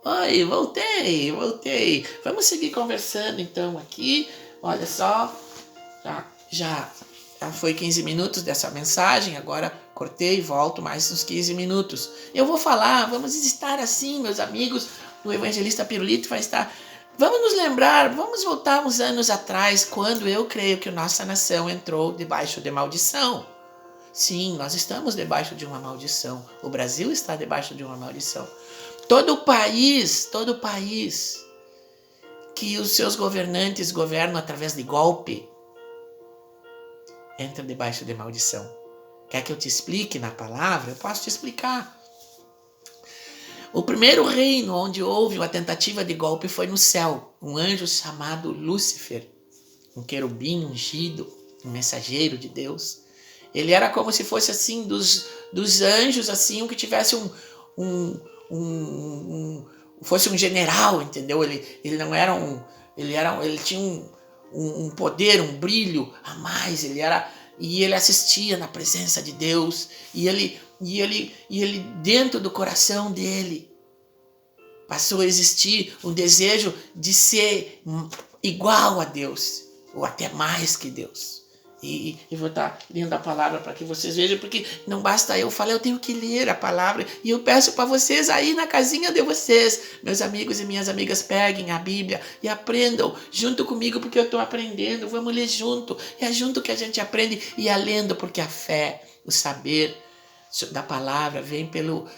Oi, voltei. Vamos seguir conversando então aqui. Olha só, já foi 15 minutos dessa mensagem, agora cortei e volto mais uns 15 minutos. Eu vou falar, vamos estar assim, meus amigos, o Evangelista Pirulito vai estar... Vamos nos lembrar, vamos voltar uns anos atrás, quando eu creio que nossa nação entrou debaixo de maldição. Sim, nós estamos debaixo de uma maldição. O Brasil está debaixo de uma maldição. Todo o país que os seus governantes governam através de golpe, entra debaixo de maldição. Quer que eu te explique na palavra? Eu posso te explicar. O primeiro reino onde houve uma tentativa de golpe foi no céu. Um anjo chamado Lúcifer, um querubim ungido, um mensageiro de Deus. Ele era como se fosse assim, dos anjos, assim, um que tivesse fosse um general, entendeu? Ele não era ele tinha um poder, um brilho a mais. E ele assistia na presença de Deus. E ele dentro do coração dele passou a existir um desejo de ser igual a Deus, ou até mais que Deus. E eu vou estar lendo a palavra para que vocês vejam, porque não basta eu falar, eu tenho que ler a palavra. E eu peço para vocês aí na casinha de vocês, meus amigos e minhas amigas, peguem a Bíblia e aprendam junto comigo, porque eu estou aprendendo. Vamos ler junto. É junto que a gente aprende e é lendo, porque a fé, o saber da palavra vem pelo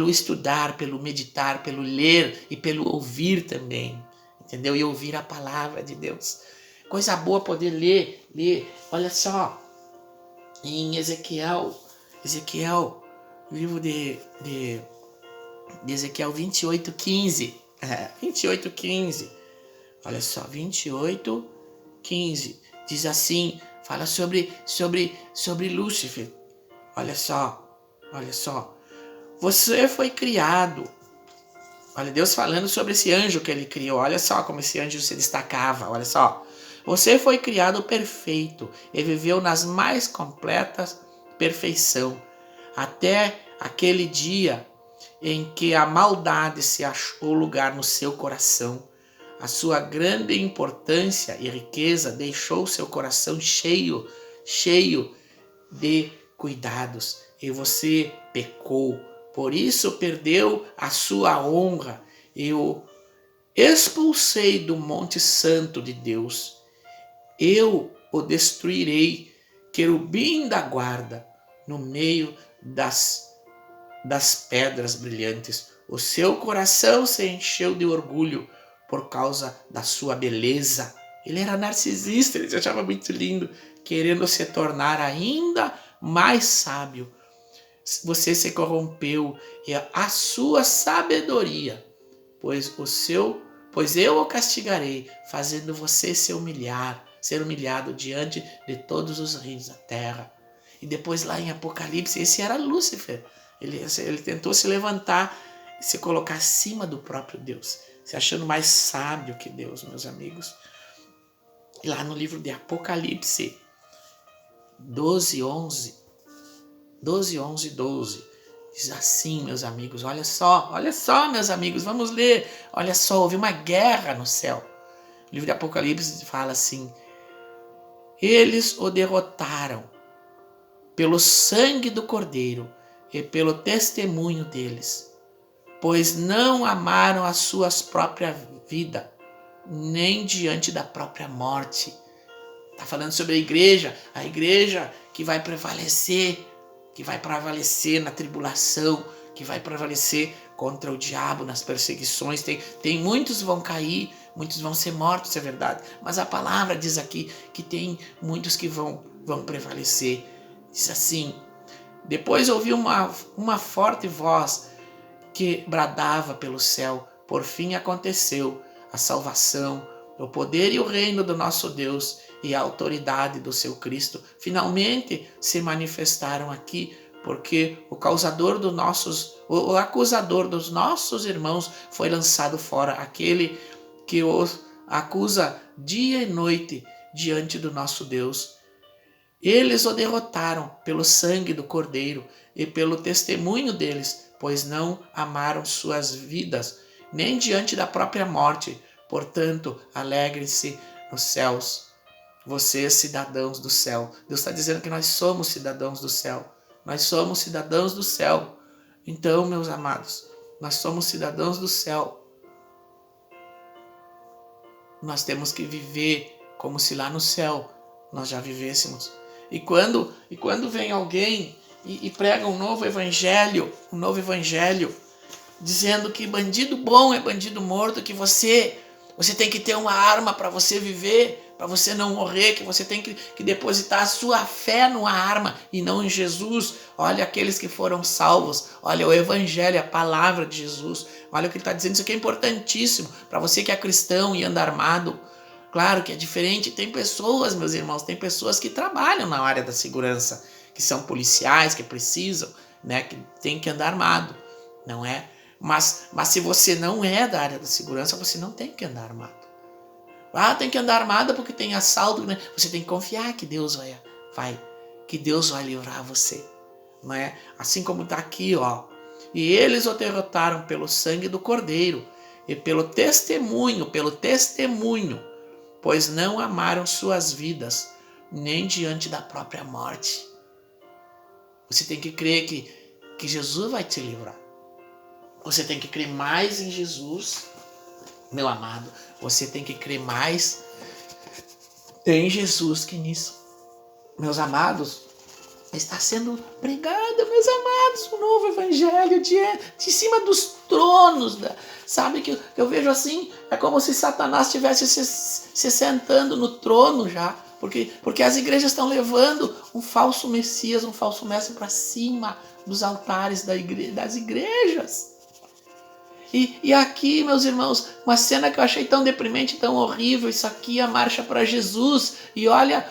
estudar, pelo meditar, pelo ler e pelo ouvir também. Entendeu? E ouvir a palavra de Deus. Coisa boa poder ler. Olha só, em Ezequiel, livro de Ezequiel 28:15. 28:15. Olha só, 28:15. Diz assim, fala sobre Lúcifer. Olha só. Você foi criado. Olha, Deus falando sobre esse anjo que ele criou. Olha só como esse anjo se destacava. Olha só. Você foi criado perfeito e viveu nas mais completas perfeição, até aquele dia em que a maldade se achou lugar no seu coração. A sua grande importância e riqueza deixou seu coração cheio de cuidados, e você pecou. Por isso perdeu a sua honra. Eu expulsei do Monte Santo de Deus. Eu o destruirei, querubim da guarda, no meio das pedras brilhantes. O seu coração se encheu de orgulho por causa da sua beleza. Ele era narcisista, ele se achava muito lindo, querendo se tornar ainda mais sábio. Você se corrompeu e a sua sabedoria, pois eu o castigarei, fazendo você ser humilhado diante de todos os reinos da terra. E depois lá em Apocalipse, esse era Lúcifer. Ele tentou se levantar e se colocar acima do próprio Deus, se achando mais sábio que Deus, meus amigos. E lá no livro de Apocalipse 12:11, diz assim, meus amigos, olha só, meus amigos, vamos ler. Olha só, houve uma guerra no céu. O livro de Apocalipse fala assim: eles o derrotaram pelo sangue do Cordeiro e pelo testemunho deles, pois não amaram a sua própria vida, nem diante da própria morte. Está falando sobre a igreja que vai prevalecer na tribulação, que vai prevalecer contra o diabo nas perseguições. Tem muitos vão cair, muitos vão ser mortos, é verdade, mas a palavra diz aqui que tem muitos que vão prevalecer. Diz assim: depois ouvi uma forte voz que bradava pelo céu: por fim aconteceu a salvação, o poder e o reino do nosso Deus e a autoridade do seu Cristo finalmente se manifestaram aqui, porque o acusador dos nossos irmãos foi lançado fora, aquele que os acusa dia e noite diante do nosso Deus. Eles o derrotaram pelo sangue do Cordeiro e pelo testemunho deles, pois não amaram suas vidas nem diante da própria morte. Portanto, alegrem-se nos céus, vocês cidadãos do céu. Deus está dizendo que nós somos cidadãos do céu. Nós somos cidadãos do céu. Então, meus amados, nós somos cidadãos do céu. Nós temos que viver como se lá no céu nós já vivêssemos. E quando vem alguém e prega um novo evangelho, dizendo que bandido bom é bandido morto, que você tem que ter uma arma para você viver, para você não morrer, que você tem que depositar a sua fé numa arma e não em Jesus. Olha aqueles que foram salvos, olha o evangelho, a palavra de Jesus, olha o que ele está dizendo. Isso aqui é importantíssimo para você que é cristão e anda armado. Claro que é diferente, tem pessoas, meus irmãos, tem pessoas que trabalham na área da segurança, que são policiais, que precisam, né, que tem que andar armado, não é? Mas se você não é da área da segurança, você não tem que andar armado. Tem que andar armado porque tem assalto, né? Você tem que confiar que Deus que Deus vai livrar você, não é? Assim como está aqui, ó. E eles o derrotaram pelo sangue do Cordeiro e pelo testemunho, pois não amaram suas vidas, nem diante da própria morte. Você tem que crer que Jesus vai te livrar. Você tem que crer mais em Jesus, meu amado. Você tem que crer mais em Jesus que nisso. Meus amados, está sendo pregado, meus amados, um novo evangelho de cima dos tronos. Sabe que eu vejo assim, é como se Satanás estivesse se sentando no trono já. Porque as igrejas estão levando um falso Messias, um falso mestre para cima dos altares das igrejas. E aqui, meus irmãos, uma cena que eu achei tão deprimente, tão horrível. Isso aqui é a marcha para Jesus. E olha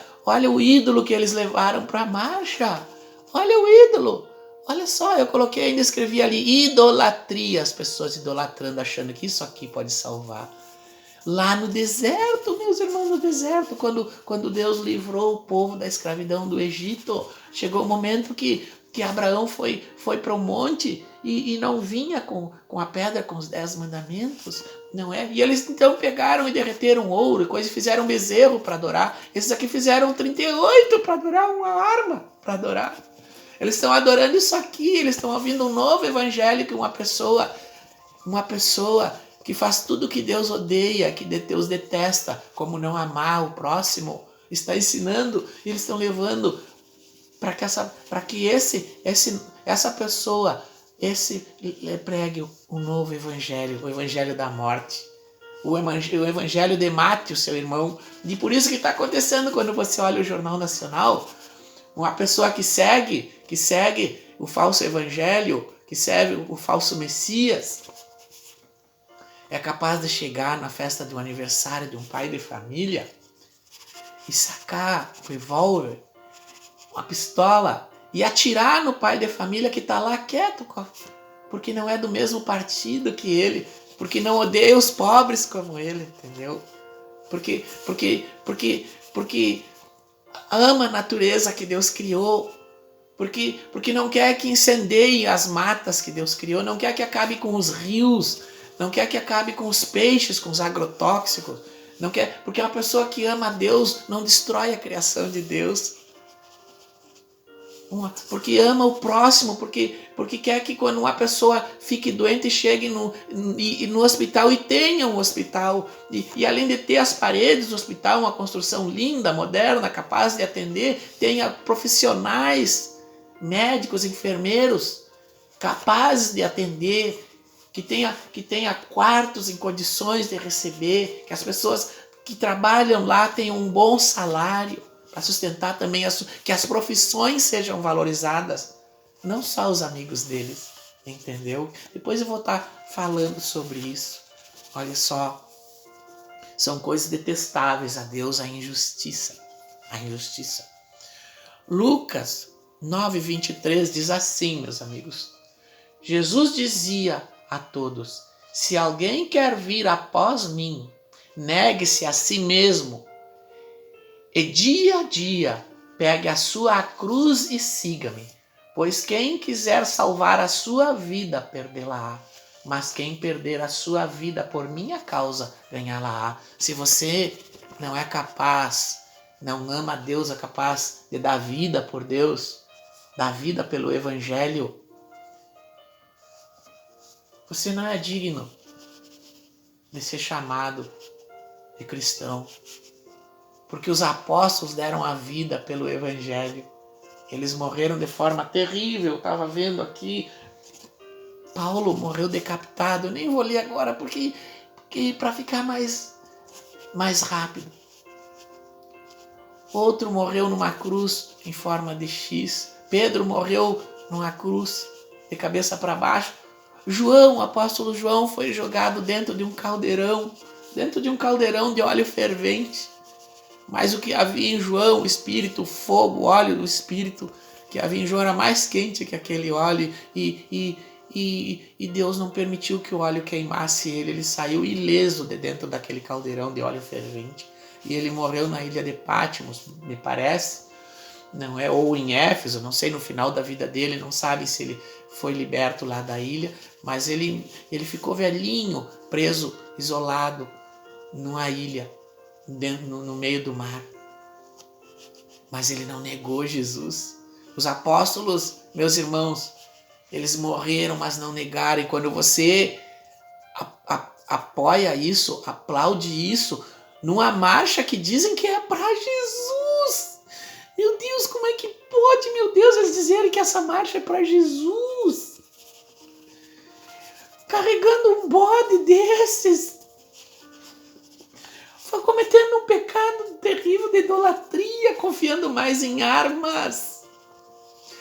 o ídolo que eles levaram para a marcha. Olha o ídolo. Olha só, eu coloquei, ainda escrevi ali, idolatria. As pessoas idolatrando, achando que isso aqui pode salvar. Lá no deserto, meus irmãos, no deserto, quando Deus livrou o povo da escravidão do Egito, chegou o momento que Abraão foi para o monte e não vinha com a pedra com os 10 mandamentos, não é? E eles então pegaram e derreteram ouro e coisa, e fizeram um bezerro para adorar. Esses aqui fizeram 38 para adorar uma arma, para adorar. Eles estão adorando isso aqui, eles estão ouvindo um novo evangelho que uma pessoa que faz tudo que Deus odeia, que Deus detesta, como não amar o próximo, está ensinando, e eles estão levando para que essa pessoa pregue um novo evangelho, o evangelho da morte, o evangelho de mate o seu irmão. E por isso que está acontecendo quando você olha o Jornal Nacional, uma pessoa que segue o falso evangelho, que segue o falso Messias, é capaz de chegar na festa do aniversário de um pai de família e sacar o revólver, uma pistola, e atirar no pai de família que está lá quieto, porque não é do mesmo partido que ele, porque não odeia os pobres como ele, entendeu? Porque ama a natureza que Deus criou, porque não quer que incendeie as matas que Deus criou, não quer que acabe com os rios, não quer que acabe com os peixes, com os agrotóxicos, não quer, porque uma pessoa que ama a Deus não destrói a criação de Deus. Porque ama o próximo, porque quer que quando uma pessoa fique doente, chegue no hospital e tenha um hospital. E além de ter as paredes do hospital, uma construção linda, moderna, capaz de atender, tenha profissionais, médicos, enfermeiros, capazes de atender, que tenha quartos em condições de receber, que as pessoas que trabalham lá tenham um bom salário, para sustentar também, que as profissões sejam valorizadas, não só os amigos deles, entendeu? Depois eu vou estar falando sobre isso. Olha só, são coisas detestáveis a Deus, a injustiça. Lucas 9:23 diz assim, meus amigos: Jesus dizia a todos: se alguém quer vir após mim, negue-se a si mesmo, e dia a dia pegue a sua cruz e siga-me. Pois quem quiser salvar a sua vida, perdê-la-á. mas quem perder a sua vida por minha causa, ganhá-la-á. Se você não é capaz, não ama a Deus, é capaz de dar vida por Deus, dar vida pelo Evangelho, você não é digno de ser chamado de cristão. Porque os apóstolos deram a vida pelo Evangelho. Eles morreram de forma terrível. Eu estava vendo aqui, Paulo morreu decapitado. Eu nem vou ler agora porque para ficar mais rápido. Outro morreu numa cruz em forma de X. Pedro morreu numa cruz de cabeça para baixo. João, o apóstolo João, foi jogado dentro de um caldeirão de óleo fervente. Mas o que havia em João, o Espírito, o fogo, o óleo do Espírito, que havia em João era mais quente que aquele óleo. E Deus não permitiu que o óleo queimasse ele. Ele saiu ileso de dentro daquele caldeirão de óleo fervente. E ele morreu na ilha de Patmos, me parece. Não é? Ou em Éfeso, não sei, no final da vida dele, não sabe se ele foi liberto lá da ilha. Mas ele ficou velhinho, preso, isolado, numa ilha. No meio do mar. Mas ele não negou Jesus. Os apóstolos, meus irmãos, eles morreram, mas não negaram. E quando você apoia isso, aplaude isso, numa marcha que dizem que é para Jesus. Meu Deus, como é que pode, meu Deus, eles dizerem que essa marcha é para Jesus? Carregando um bode desses, cometendo um pecado terrível de idolatria, confiando mais em armas,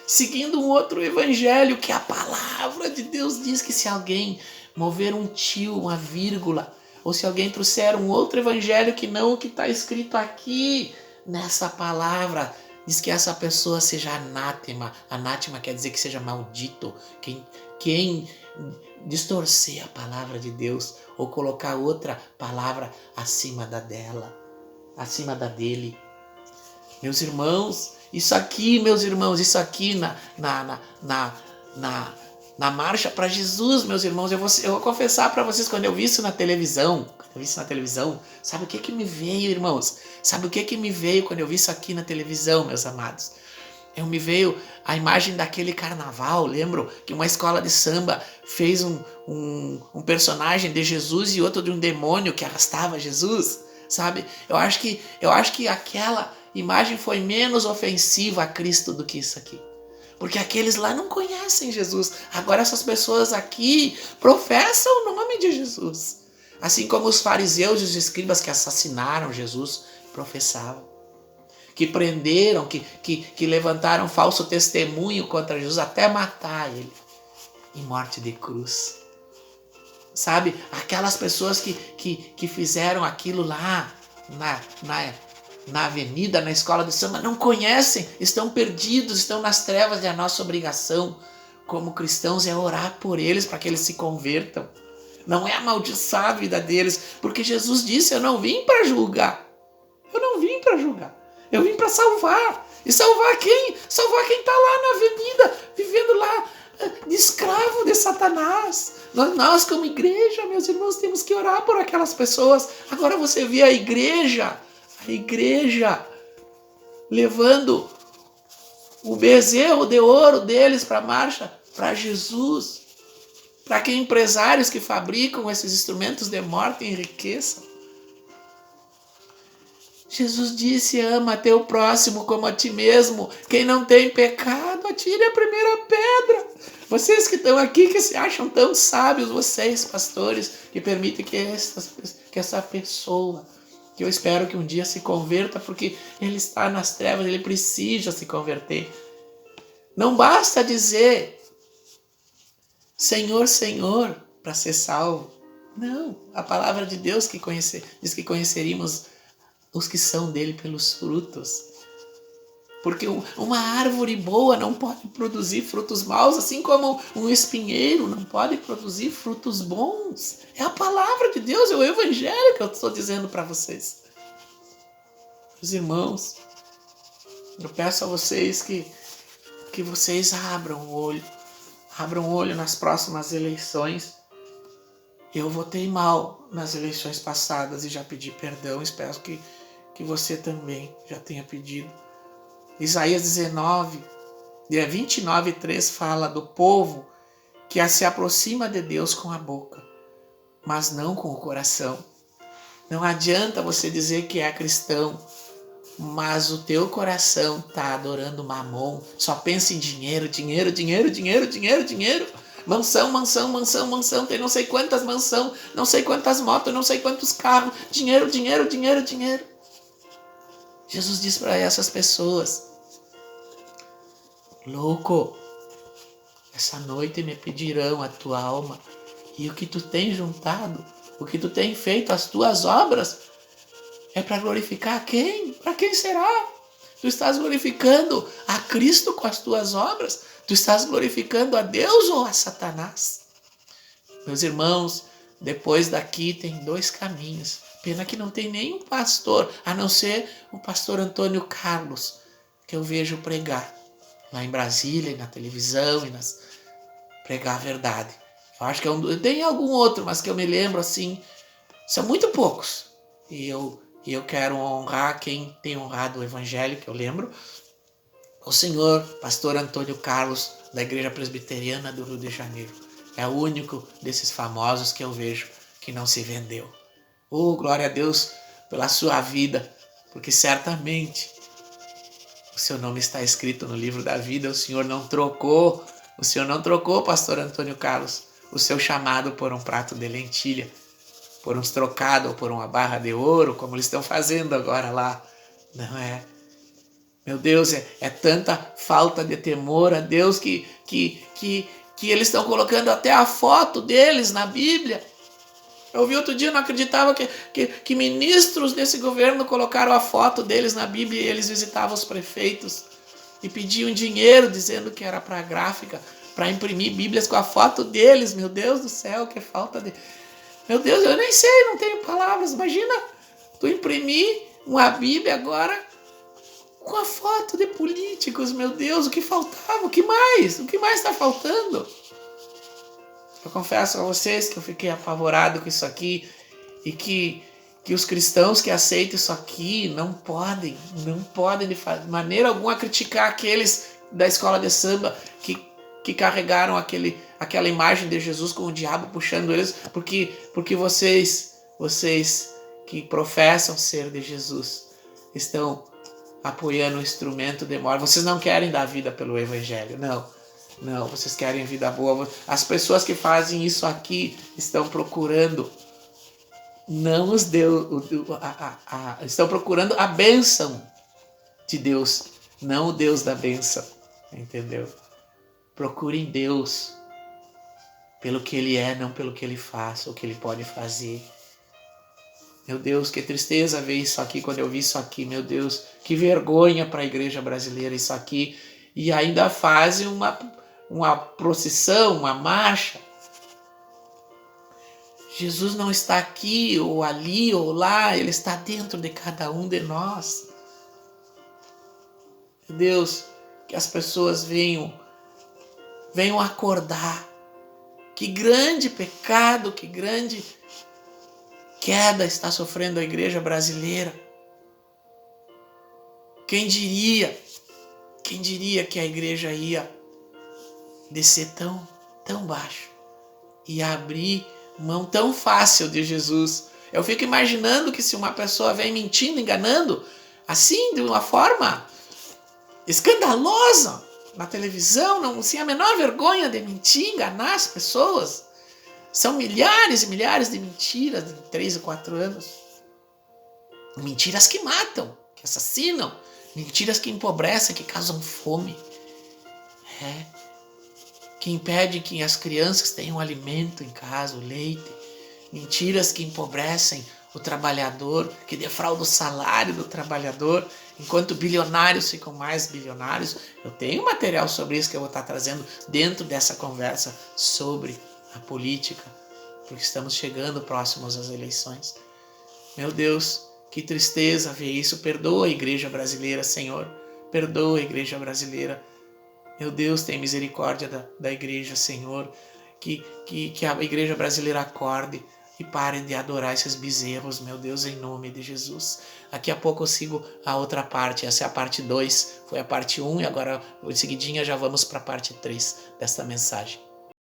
seguindo um outro evangelho que a palavra de Deus diz que se alguém mover um tio, uma vírgula, ou se alguém trouxer um outro evangelho que não o que está escrito aqui nessa palavra, diz que essa pessoa seja anátema. Anátema quer dizer que seja maldito. Quem distorcer a palavra de Deus ou colocar outra palavra acima da dela, acima da dele. Meus irmãos, isso aqui na marcha para Jesus, meus irmãos, eu vou confessar para vocês, quando eu vi isso na televisão, sabe o que me veio, irmãos? Sabe o que me veio quando eu vi isso aqui na televisão, meus amados? Me veio a imagem daquele carnaval, lembro que uma escola de samba fez um personagem de Jesus e outro de um demônio que arrastava Jesus, sabe? Eu acho que aquela imagem foi menos ofensiva a Cristo do que isso aqui. Porque aqueles lá não conhecem Jesus. Agora essas pessoas aqui professam o nome de Jesus. Assim como os fariseus e os escribas que assassinaram Jesus professavam. Que prenderam, que levantaram falso testemunho contra Jesus até matar ele em morte de cruz. Sabe? Aquelas pessoas que fizeram aquilo lá na avenida, na escola de samba, não conhecem, estão perdidos, estão nas trevas, e a nossa obrigação como cristãos é orar por eles para que eles se convertam. Não é amaldiçoar a vida deles, porque Jesus disse: eu não vim para julgar. Eu vim para salvar. E salvar quem? Salvar quem está lá na avenida, vivendo lá de escravo de Satanás. Nós como igreja, meus irmãos, temos que orar por aquelas pessoas. Agora você vê a igreja levando o bezerro de ouro deles para a marcha, para Jesus. Para que empresários que fabricam esses instrumentos de morte enriqueçam. Jesus disse: ama teu próximo como a ti mesmo. Quem não tem pecado, atire a primeira pedra. Vocês que estão aqui, que se acham tão sábios, vocês, pastores, que permitem que essa pessoa, que eu espero que um dia se converta, porque ele está nas trevas, ele precisa se converter. Não basta dizer Senhor, Senhor, para ser salvo. Não, a palavra de Deus diz que conheceríamos os que são dele pelos frutos. Porque uma árvore boa não pode produzir frutos maus, assim como um espinheiro não pode produzir frutos bons. É a palavra de Deus, é o evangelho que eu estou dizendo para vocês. Meus irmãos, eu peço a vocês que vocês abram o olho nas próximas eleições Eu votei mal nas eleições passadas e já pedi perdão. Espero que você também já tenha pedido. Isaías 19, 29:3 fala do povo que se aproxima de Deus com a boca, mas não com o coração. Não adianta você dizer que é cristão, mas o teu coração está adorando Mamon, só pensa em dinheiro, dinheiro, dinheiro, dinheiro, dinheiro, dinheiro. Mansão, mansão, mansão, mansão, tem não sei quantas mansão, não sei quantas motos, não sei quantos carros, dinheiro, dinheiro, dinheiro, dinheiro. Jesus diz para essas pessoas: louco, essa noite me pedirão a tua alma, e o que tu tens juntado, o que tu tens feito, as tuas obras, é para glorificar quem? Para quem será? Tu estás glorificando a Cristo com as tuas obras? Tu estás glorificando a Deus ou a Satanás? Meus irmãos, depois daqui tem 2 caminhos. Pena que não tem nenhum pastor, a não ser o pastor Antônio Carlos, que eu vejo pregar lá em Brasília, na televisão, pregar a verdade. Eu acho que tem algum outro, mas que eu me lembro assim, são muito poucos. E eu quero honrar quem tem honrado o evangelho, que eu lembro, o senhor pastor Antônio Carlos, da Igreja Presbiteriana do Rio de Janeiro. É o único desses famosos que eu vejo que não se vendeu. Oh, glória a Deus pela sua vida, porque certamente o seu nome está escrito no livro da vida. O Senhor não trocou, pastor Antônio Carlos, o seu chamado por um prato de lentilha, por uns trocados ou por uma barra de ouro, como eles estão fazendo agora lá. Não é? Meu Deus, é tanta falta de temor a Deus que eles estão colocando até a foto deles na Bíblia. Eu vi outro dia, eu não acreditava que ministros desse governo colocaram a foto deles na Bíblia e eles visitavam os prefeitos e pediam dinheiro, dizendo que era para a gráfica, para imprimir Bíblias com a foto deles. Meu Deus do céu, que falta de... Meu Deus, eu nem sei, não tenho palavras. Imagina tu imprimir uma Bíblia agora com a foto de políticos. Meu Deus, o que faltava? O que mais? O que mais está faltando? Eu confesso a vocês que eu fiquei apavorado com isso aqui e que os cristãos que aceitam isso aqui não podem de maneira alguma criticar aqueles da escola de samba que carregaram aquela imagem de Jesus com o diabo puxando eles, porque vocês que professam ser de Jesus estão apoiando o instrumento de morte. Vocês não querem dar vida pelo evangelho, não, vocês querem vida boa. As pessoas que fazem isso aqui estão procurando não os Deus, estão procurando a bênção de Deus, não o Deus da bênção, entendeu? Procurem Deus pelo que Ele é, não pelo que Ele faz, o que Ele pode fazer. Meu Deus, que tristeza ver isso aqui, quando eu vi isso aqui, meu Deus, que vergonha para a igreja brasileira isso aqui. E ainda fazem uma procissão, uma marcha. Jesus não está aqui, ou ali, ou lá, Ele está dentro de cada um de nós. Deus, que as pessoas venham acordar. Que grande pecado, que grande queda está sofrendo a igreja brasileira. Quem diria que a igreja ia descer tão baixo e abrir mão tão fácil de Jesus. Eu fico imaginando que se uma pessoa vem mentindo, enganando, assim, de uma forma escandalosa, na televisão, não sem a menor vergonha de mentir, enganar as pessoas. São milhares e milhares de mentiras de 3 ou 4 anos. Mentiras que matam, que assassinam, mentiras que empobrecem, que causam fome. Que impedem que as crianças tenham alimento em casa, o leite. Mentiras que empobrecem o trabalhador, que defraudam o salário do trabalhador, enquanto bilionários ficam mais bilionários. Eu tenho material sobre isso que eu vou estar trazendo dentro dessa conversa sobre a política, porque estamos chegando próximos às eleições. Meu Deus, que tristeza ver isso. Perdoa a igreja brasileira, Senhor. Perdoa a igreja brasileira. Meu Deus, tem misericórdia da igreja, Senhor. que a igreja brasileira acorde e parem de adorar esses bezerros, meu Deus, em nome de Jesus. Daqui a pouco eu sigo a outra parte, essa é a parte 2, foi a parte 1 e agora em seguidinha já vamos para a parte 3 desta mensagem.